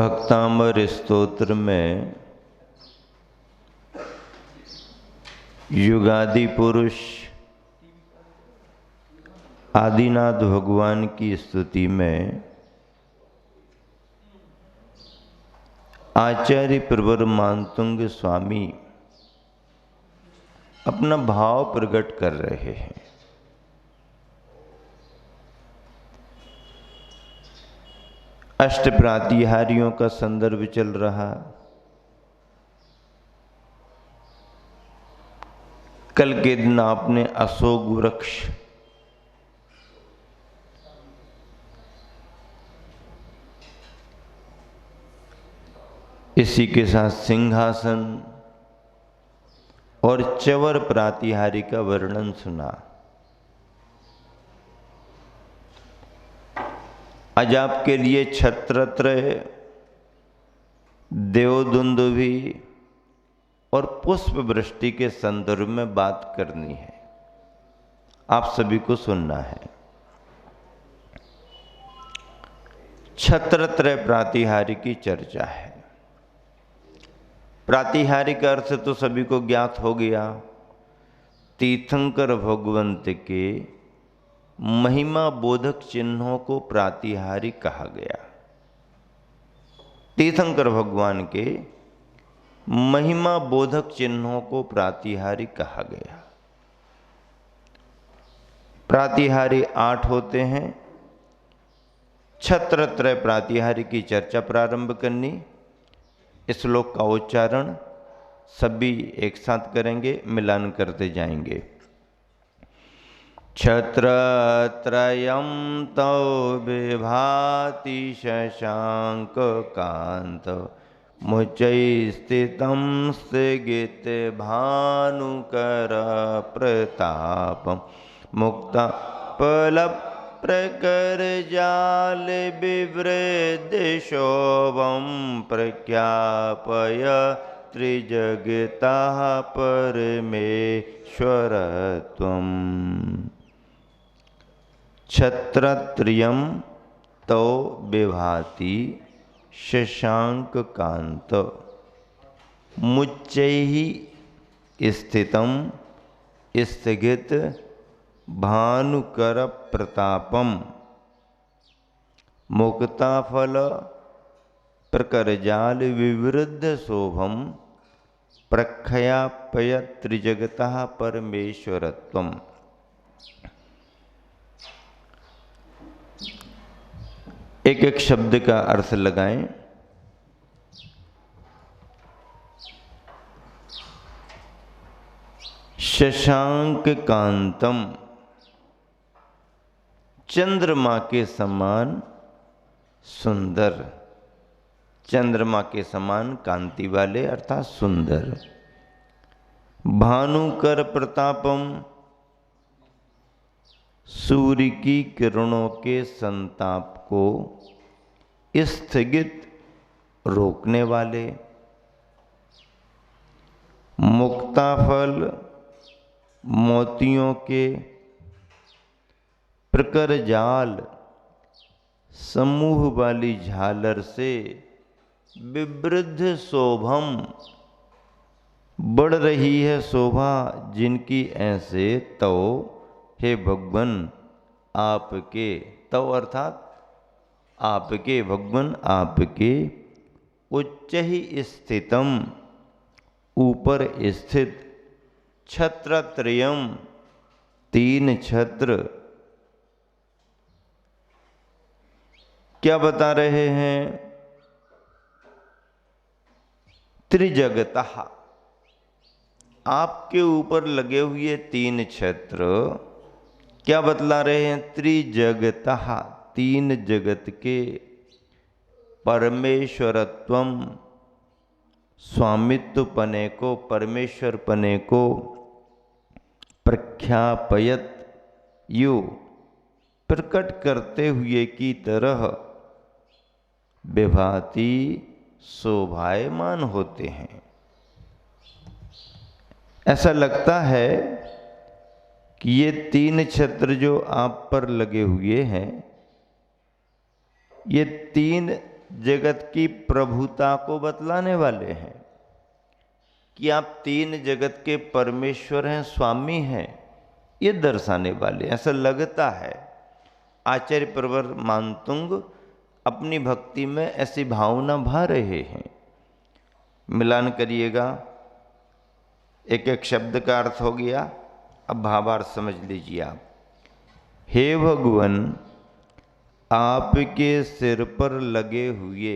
भक्तामर स्तोत्र में युगादि पुरुष आदिनाथ भगवान की स्तुति में आचार्य प्रवर मानतुंग स्वामी अपना भाव प्रकट कर रहे हैं। अष्ट प्रातिहारियों का संदर्भ चल रहा। कल के दिन आपने अशोक वृक्ष, इसी के साथ सिंहासन और चवर प्रातिहारी का वर्णन सुना। आज आपके लिए छत्रत्रय, देवदुंदुभी और पुष्प वृष्टि के संदर्भ में बात करनी है। आप सभी को सुनना है। छत्रत्रय प्रातिहारी की चर्चा है। प्रातिहारी का अर्थ तो सभी को ज्ञात हो गया। तीर्थंकर भगवंत के महिमा बोधक चिन्हों को प्रातिहारी कहा गया। तीर्थंकर भगवान के महिमा बोधक चिन्हों को प्रातिहारी कहा गया। प्रातिहारी 8 होते हैं। छत्रत्रय प्रातिहारी की चर्चा प्रारंभ करनी। श्लोक का उच्चारण सभी एक साथ करेंगे, मिलान करते जाएंगे। छत्रत्रयं तौ विभाति शशांक कांत मुचै स्थितं स्थगित भानुकर प्रताप मुक्ता पल प्रकर जाल विवृद्ध शोभं प्रख्यापय त्रिजगतः परमेश्वरत्वम्। छत्रत्रयं तौ विभाति शशांक कांत मुच्चैः स्थितं स्थगित भानुकर प्रतापम मुक्ताफल प्रकरजाल विवृद्ध शोभम प्रख्यापय त्रिजगतः परमेश्वरत्वम्। एक एक शब्द का अर्थ लगाएं। शशांक कांतम, चंद्रमा के समान सुंदर, चंद्रमा के समान कांति वाले अर्थात सुंदर। भानुकर प्रतापम, सूर्य की किरणों के संताप को स्थगित रोकने वाले। मुक्ताफल, मोतियों के प्रकर जाल, समूह वाली झालर से विवृद्ध शोभम, बढ़ रही है शोभा जिनकी ऐसे। तो हे भगवन आपके, तो अर्थात आपके, भगवन आपके उच्च ही स्थितम, ऊपर स्थित, छत्रत्रयम, 3 छत्र। क्या बता रहे हैं? त्रिजगतः, आपके ऊपर लगे हुए 3 छत्र क्या बतला रहे हैं? त्रिजगतः, 3 जगत के परमेश्वरत्वम, स्वामित्व पने को, परमेश्वर पने को प्रख्यापयत, यू प्रकट करते हुए की तरह विभाति, शोभायमान होते हैं। ऐसा लगता है कि ये 3 छत्र जो आप पर लगे हुए हैं, ये 3 जगत की प्रभुता को बतलाने वाले हैं कि आप तीन जगत के परमेश्वर हैं, स्वामी हैं, ये दर्शाने वाले। ऐसा लगता है आचार्य प्रवर मानतुंग अपनी भक्ति में ऐसी भावना भा रहे हैं। मिलान करिएगा, एक एक शब्द का अर्थ हो गया, अब भावार्थ समझ लीजिए आप। हे भगवान, आपके सिर पर लगे हुए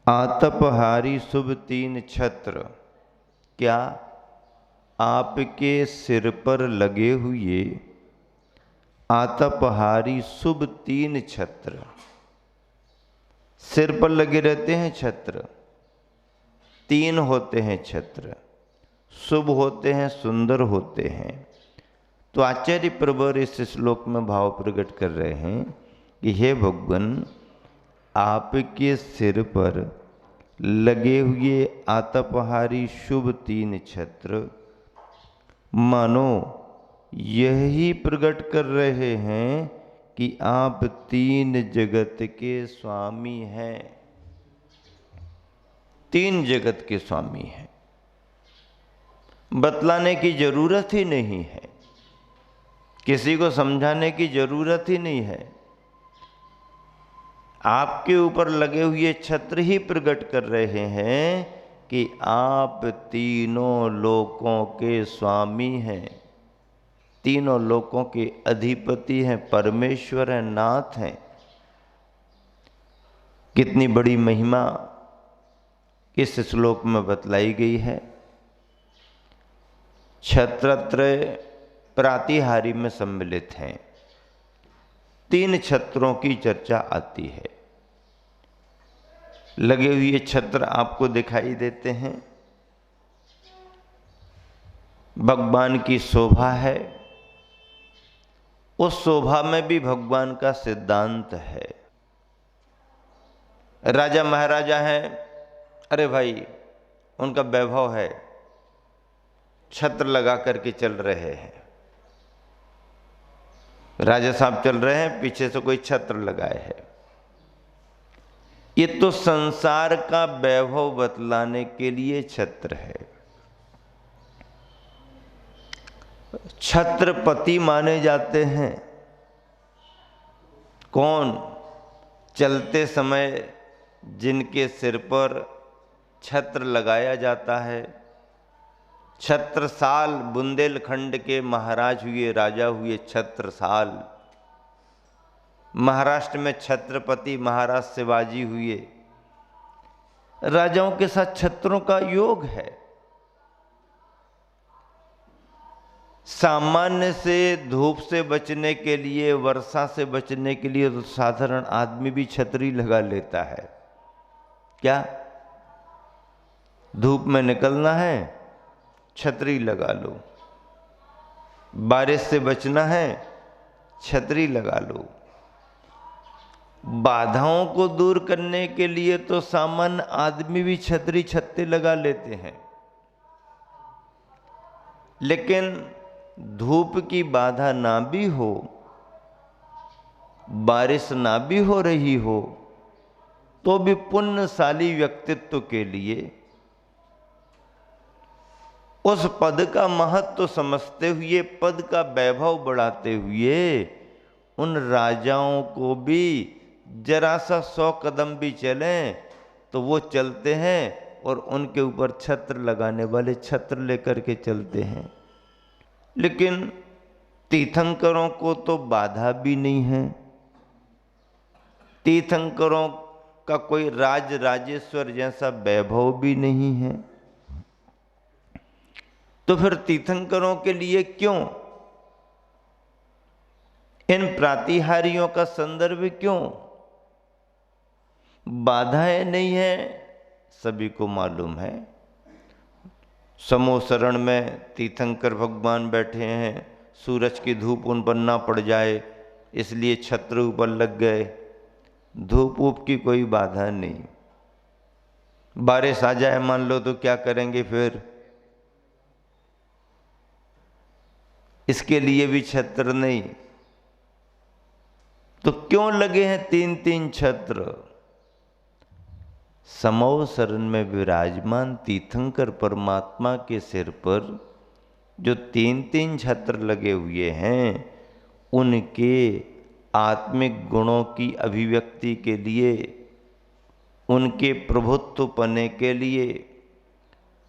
आतपहारी शुभ तीन छत्र, क्या आपके सिर पर लगे हुए आतपहारी शुभ तीन छत्र, सिर पर लगे रहते हैं छत्र, तीन होते हैं छत्र, शुभ होते हैं, सुंदर होते हैं। तो आचार्य प्रवर इस श्लोक में भाव प्रकट कर रहे हैं कि हे भगवान, आपके सिर पर लगे हुए आतपहारी शुभ तीन छत्र मानो यही प्रकट कर रहे हैं कि आप तीन जगत के स्वामी हैं, तीन जगत के स्वामी हैं। बतलाने की जरूरत ही नहीं है, किसी को समझाने की जरूरत ही नहीं है। आपके ऊपर लगे हुए छत्र ही प्रकट कर रहे हैं कि आप तीनों लोकों के स्वामी हैं, तीनों लोकों के अधिपति हैं, परमेश्वर हैं, नाथ हैं। कितनी बड़ी महिमा इस श्लोक में बतलाई गई है। छत्रत्रय प्रातिहारी में सम्मिलित हैं, तीन छत्रों की चर्चा आती है। लगे हुए छत्र आपको दिखाई देते हैं, भगवान की शोभा है, उस शोभा में भी भगवान का सिद्धांत है। राजा महाराजा हैं, अरे भाई उनका वैभव है, छत्र लगा करके चल रहे हैं। राजा साहब चल रहे हैं, पीछे से कोई छत्र लगाए है। ये तो संसार का वैभव बतलाने के लिए छत्र है। छत्रपति माने जाते हैं कौन? चलते समय जिनके सिर पर छत्र लगाया जाता है। छत्रसाल बुंदेलखंड के महाराज हुए, राजा हुए छत्रसाल। महाराष्ट्र में छत्रपति महाराज शिवाजी हुए। राजाओं के साथ छत्रों का योग है। सामान्य से धूप से बचने के लिए, वर्षा से बचने के लिए तो साधारण आदमी भी छतरी लगा लेता है। क्या धूप में निकलना है, छतरी लगा लो। बारिश से बचना है, छतरी लगा लो। बाधाओं को दूर करने के लिए तो सामान्य आदमी भी छतरी छत्ते लगा लेते हैं। लेकिन धूप की बाधा ना भी हो, बारिश ना भी हो रही हो, तो भी पुण्यशाली व्यक्तित्व के लिए उस पद का महत्व समझते हुए, पद का वैभव बढ़ाते हुए, उन राजाओं को भी जरा सा 100 कदम भी चलें तो वो चलते हैं और उनके ऊपर छत्र लगाने वाले छत्र लेकर के चलते हैं। लेकिन तीर्थंकरों को तो बाधा भी नहीं है। तीर्थंकरों का कोई राज राजेश्वर जैसा वैभव भी नहीं है। तो फिर तीर्थंकरों के लिए क्यों इन प्रातिहारियों का संदर्भ, क्यों? बाधाएं नहीं है, सभी को मालूम है। समूह शरण में तीर्थंकर भगवान बैठे हैं, सूरज की धूप उन पर ना पड़ जाए इसलिए छत्र ऊपर लग गए। धूप ऊप की कोई बाधा नहीं। बारिश आ जाए मान लो तो क्या करेंगे फिर? इसके लिए भी छत्र नहीं। तो क्यों लगे हैं 3-3 छत्र? समो शरण में विराजमान तीर्थंकर परमात्मा के सिर पर जो 3-3 छत्र लगे हुए हैं, उनके आत्मिक गुणों की अभिव्यक्ति के लिए, उनके प्रभुत्व पने के लिए,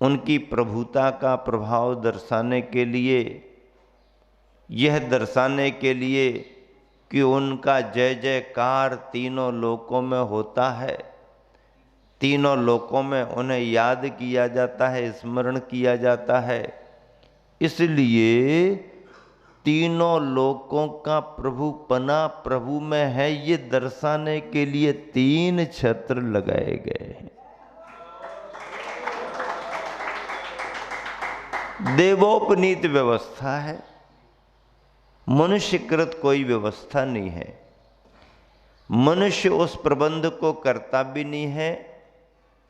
उनकी प्रभुता का प्रभाव दर्शाने के लिए, यह दर्शाने के लिए कि उनका जय जयकार तीनों लोकों में होता है, तीनों लोकों में उन्हें याद किया जाता है, स्मरण किया जाता है। इसलिए तीनों लोकों का प्रभु पना प्रभु में है, ये दर्शाने के लिए 3 छत्र लगाए गए हैं। देवोपनीत व्यवस्था है, मनुष्यकृत कोई व्यवस्था नहीं है। मनुष्य उस प्रबंध को करता भी नहीं है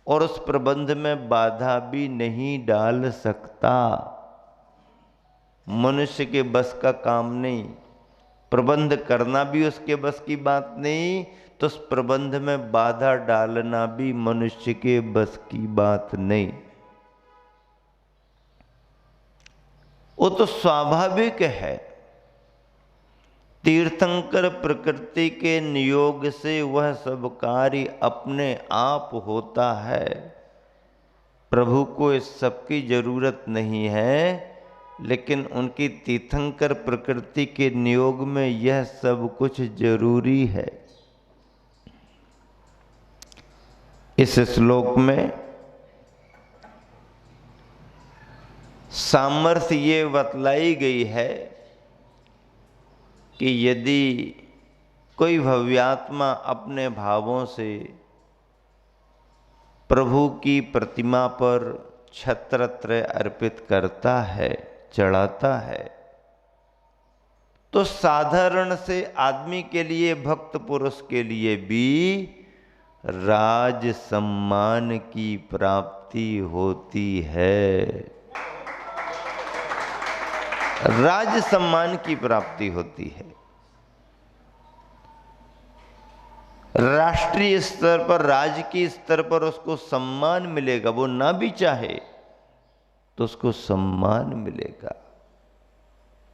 और उस प्रबंध में बाधा भी नहीं डाल सकता। मनुष्य के बस का काम नहीं, प्रबंध करना भी उसके बस की बात नहीं, तो उस प्रबंध में बाधा डालना भी मनुष्य के बस की बात नहीं। वो तो स्वाभाविक है। तीर्थंकर प्रकृति के नियोग से वह सब कार्य अपने आप होता है। प्रभु को इस सब की जरूरत नहीं है, लेकिन उनकी तीर्थंकर प्रकृति के नियोग में यह सब कुछ जरूरी है। इस श्लोक में सामर्थ्य ये बतलाई गई है कि यदि कोई भव्यात्मा अपने भावों से प्रभु की प्रतिमा पर छत्रत्रय अर्पित करता है, चढ़ाता है, तो साधारण से आदमी के लिए, भक्त पुरुष के लिए भी राज सम्मान की प्राप्ति होती है। राज सम्मान की प्राप्ति होती है। राष्ट्रीय स्तर पर, राजकीय स्तर पर उसको सम्मान मिलेगा। वो ना भी चाहे तो उसको सम्मान मिलेगा,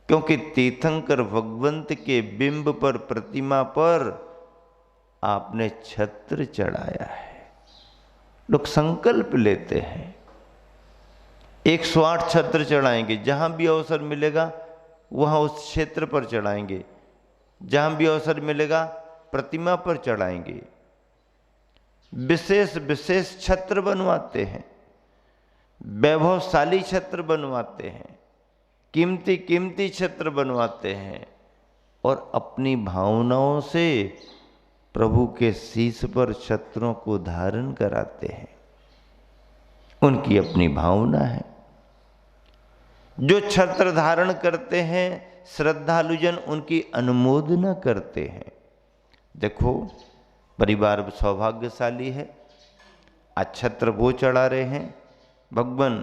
क्योंकि तीर्थंकर भगवंत के बिंब पर, प्रतिमा पर आपने छत्र चढ़ाया है। लोग संकल्प लेते हैं 108 छत्र चढ़ाएंगे, जहां भी अवसर मिलेगा वहां उस क्षेत्र पर चढ़ाएंगे, जहां भी अवसर मिलेगा प्रतिमा पर चढ़ाएंगे। विशेष विशेष छत्र बनवाते हैं, वैभवशाली छत्र बनवाते हैं, कीमती कीमती छत्र बनवाते हैं और अपनी भावनाओं से प्रभु के शीश पर छत्रों को धारण कराते हैं। उनकी अपनी भावना है। जो छत्र धारण करते हैं श्रद्धालुजन उनकी अनुमोदना करते हैं। देखो, परिवार सौभाग्यशाली है, आज छत्र वो चढ़ा रहे हैं। भगवान,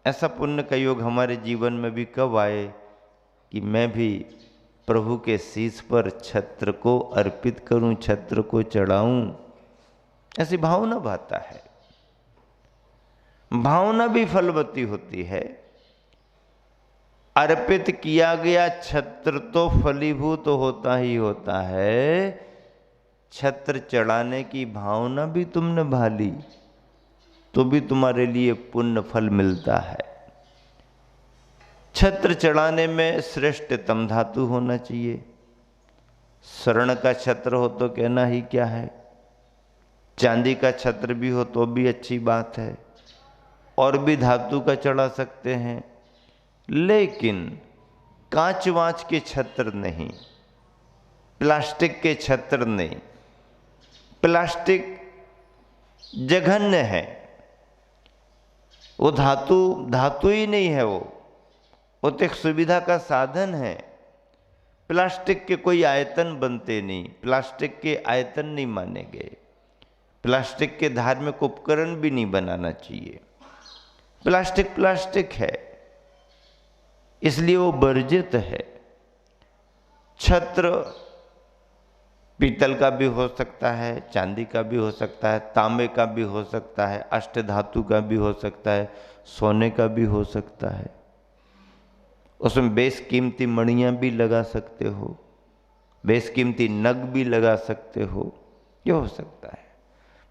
ऐसा पुण्य का योग हमारे जीवन में भी कब आए कि मैं भी प्रभु के शीश पर छत्र को अर्पित करूं, छत्र को चढ़ाऊं। ऐसी भावना भाता है। भावना भी फलवती होती है। अर्पित किया गया छत्र तो फलीभूत होता ही होता है। छत्र चढ़ाने की भावना भी तुमने भाली तो भी तुम्हारे लिए पुण्य फल मिलता है। छत्र चढ़ाने में श्रेष्ठतम धातु होना चाहिए। स्वर्ण का छत्र हो तो कहना ही क्या है, चांदी का छत्र भी हो तो भी अच्छी बात है, और भी धातु का चढ़ा सकते हैं, लेकिन कांच वांच के छत्र नहीं, प्लास्टिक के छत्र नहीं। प्लास्टिक जघन्य है, वो धातु ही नहीं है। वो तो एक सुविधा का साधन है। प्लास्टिक के कोई आयतन बनते नहीं, प्लास्टिक के आयतन नहीं माने गए, प्लास्टिक के धार्मिक उपकरण भी नहीं बनाना चाहिए। प्लास्टिक प्लास्टिक है, इसलिए वो वर्जित है। छत्र पीतल का भी हो सकता है, चांदी का भी हो सकता है, तांबे का भी हो सकता है, अष्ट धातु का भी हो सकता है, सोने का भी हो सकता है। उसमें बेशकीमती मणियां भी लगा सकते हो, बेशकीमती नग भी लगा सकते हो, ये हो सकता है।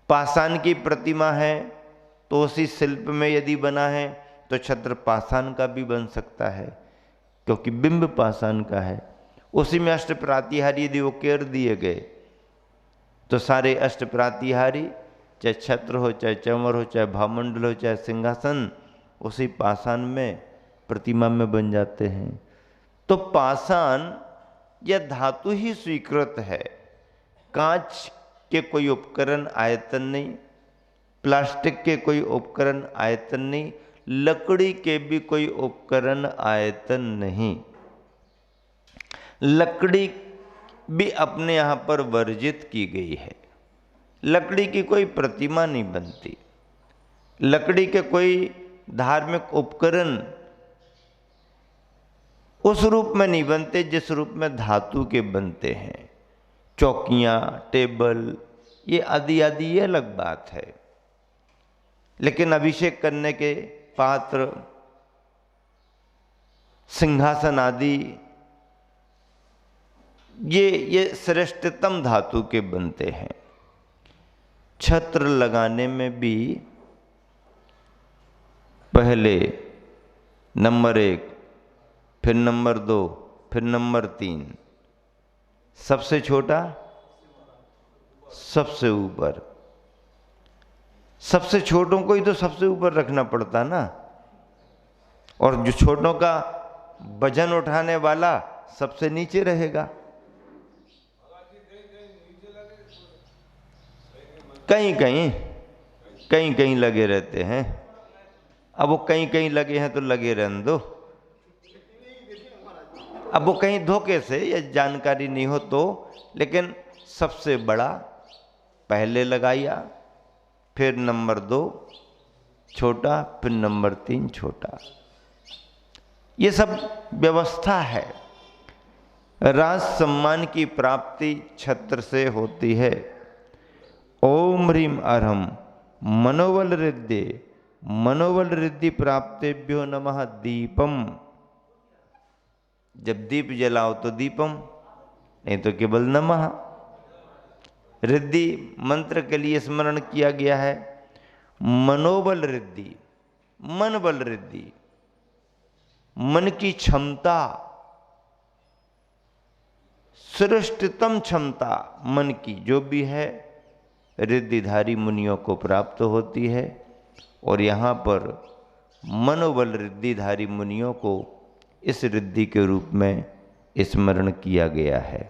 पाषाण की प्रतिमा है तो उसी शिल्प में यदि बना है तो छत्र पाषाण का भी बन सकता है, क्योंकि बिंब पाषाण का है। उसी में अष्ट प्रातिहारी यदि वो केर दिए गए तो सारे अष्ट प्रातिहारी, चाहे छत्र हो, चाहे चंवर हो, चाहे भामंडल हो, चाहे सिंहासन, उसी पाषाण में प्रतिमा में बन जाते हैं। तो पाषाण यह धातु ही स्वीकृत है। कांच के कोई उपकरण आयतन नहीं, प्लास्टिक के कोई उपकरण आयतन नहीं, लकड़ी के भी कोई उपकरण आयतन नहीं। लकड़ी भी अपने यहां पर वर्जित की गई है। लकड़ी की कोई प्रतिमा नहीं बनती, लकड़ी के कोई धार्मिक उपकरण उस रूप में नहीं बनते जिस रूप में धातु के बनते हैं। चौकियां, टेबल, ये आदि आदि ये अलग बात है, लेकिन अभिषेक करने के पात्र, सिंहासन आदि ये श्रेष्ठतम धातु के बनते हैं। छत्र लगाने में भी पहले नंबर 1, फिर नंबर 2, फिर नंबर 3, सबसे छोटा सबसे ऊपर। सबसे छोटों को ही तो सबसे ऊपर रखना पड़ता ना, और जो छोटों का वजन उठाने वाला सबसे नीचे रहेगा। कहीं कहीं लगे रहते हैं। अब वो कहीं लगे हैं तो लगे रहने दो। अब वो कहीं धोखे से या जानकारी नहीं हो तो, लेकिन सबसे बड़ा पहले लगाया, फिर नंबर 2 छोटा, फिर नंबर 3 छोटा। ये सब व्यवस्था है। राज सम्मान की प्राप्ति छत्र से होती है। ओम ह्रीम अर्हम मनोबल रिद्धि, मनोबल रिद्धि प्राप्तेभ्यो नमः दीपम। जब दीप जलाओ तो दीपम, नहीं तो केवल नमः। रिद्धि मंत्र के लिए स्मरण किया गया है। मनोबल रिद्धि, मन बल रिद्धि, मन की क्षमता, श्रेष्ठतम क्षमता मन की जो भी है, रिद्धिधारी मुनियों को प्राप्त होती है। और यहाँ पर मनोबल रिद्धिधारी मुनियों को इस रिद्धि के रूप में स्मरण किया गया है।